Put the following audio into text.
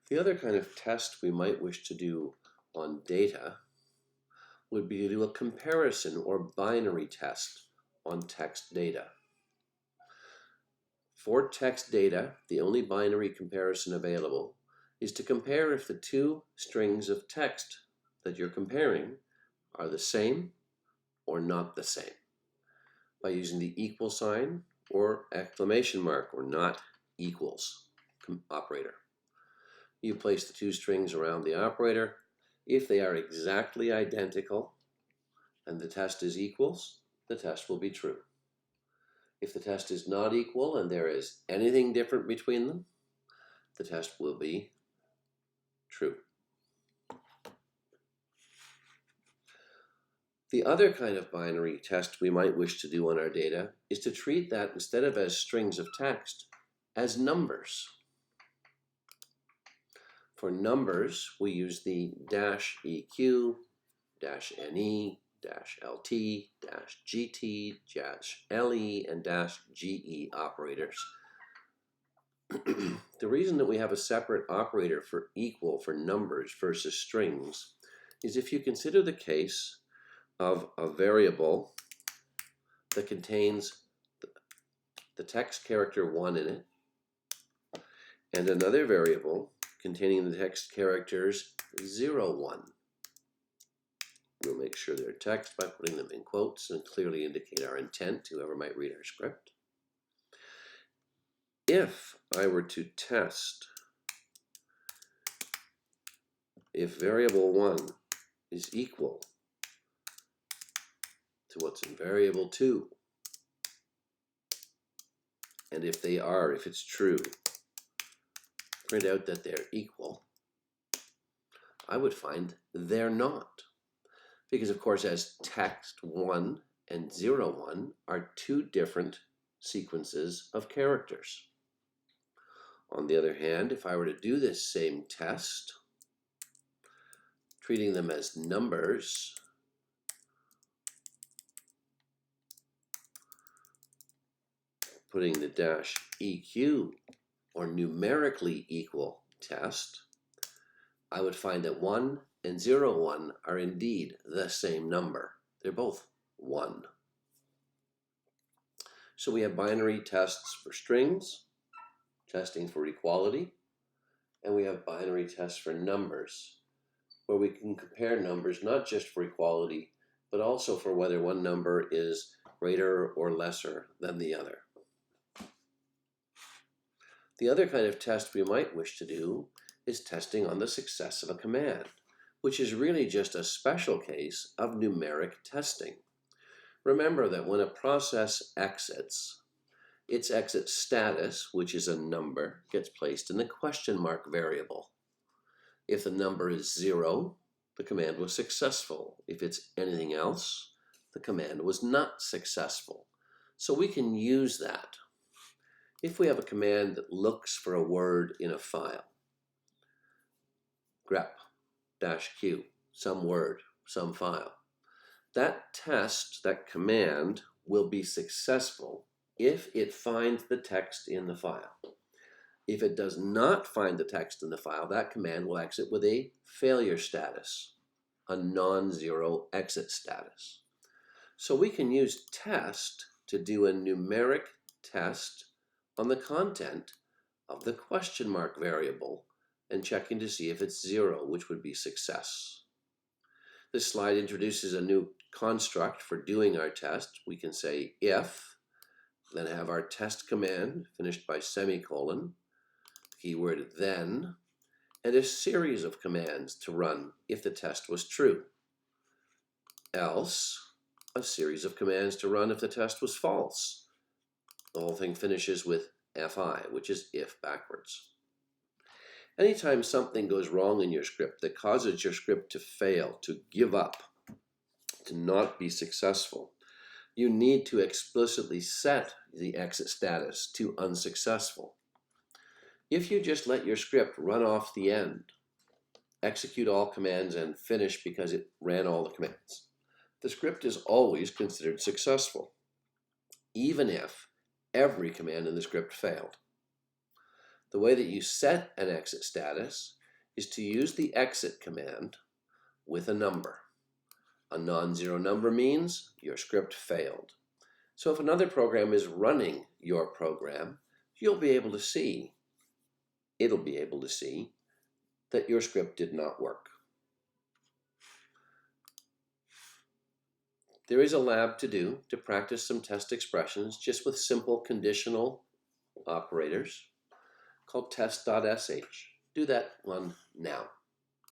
The other kind of test we might wish to do on data would be to do a comparison or binary test on text data. For text data, the only binary comparison available is to compare if the two strings of text that you're comparing are the same or not the same by using the equal sign or exclamation mark or not equals operator. You place the two strings around the operator. If they are exactly identical and the test is equals, the test will be true. If the test is not equal and there is anything different between them, the test will be true. The other kind of binary test we might wish to do on our data is to treat that, instead of as strings of text, as numbers. For numbers, we use the -EQ, -NE, -LT, -GT, -LE, and -GE operators. The reason that we have a separate operator for equal for numbers versus strings is if you consider the case of a variable that contains the text character 1 in it, and another variable containing the text characters 0, 1. We'll make sure they're text by putting them in quotes and clearly indicate our intent to whoever might read our script. If I were to test if variable 1 is equal to what's in variable 2, and if they are, if it's true, print out that they're equal, I would find they're not. Because of course, as text 1 and 0, 1 are two different sequences of characters. On the other hand, if I were to do this same test, treating them as numbers, putting the -EQ or numerically equal test, I would find that 1 and 0, 1 are indeed the same number. They're both 1. So we have binary tests for strings, testing for equality, and we have binary tests for numbers, where we can compare numbers not just for equality, but also for whether one number is greater or lesser than the other. The other kind of test we might wish to do is testing on the success of a command, which is really just a special case of numeric testing. Remember that when a process exits, its exit status, which is a number, gets placed in the question mark variable. If the number is 0, the command was successful. If it's anything else, the command was not successful. So we can use that. If we have a command that looks for a word in a file, grep -q, some word, some file, that test, that command, will be successful if it finds the text in the file. If it does not find the text in the file, that command will exit with a failure status, a non-zero exit status. So we can use test to do a numeric test on the content of the question mark variable and checking to see if it's 0, which would be success. This slide introduces a new construct for doing our test. We can say if, then have our test command finished by semicolon, keyword then, and a series of commands to run if the test was true. Else, a series of commands to run if the test was false. The whole thing finishes with fi, which is if backwards. Anytime something goes wrong in your script that causes your script to fail, to give up, to not be successful, you need to explicitly set the exit status to unsuccessful. If you just let your script run off the end, execute all commands and finish because it ran all the commands, the script is always considered successful, even if every command in the script failed. The way that you set an exit status is to use the exit command with a number. A non-zero number means your script failed. So if another program is running your program, it'll be able to see that your script did not work. There is a lab to do to practice some test expressions just with simple conditional operators called test.sh. Do that one now.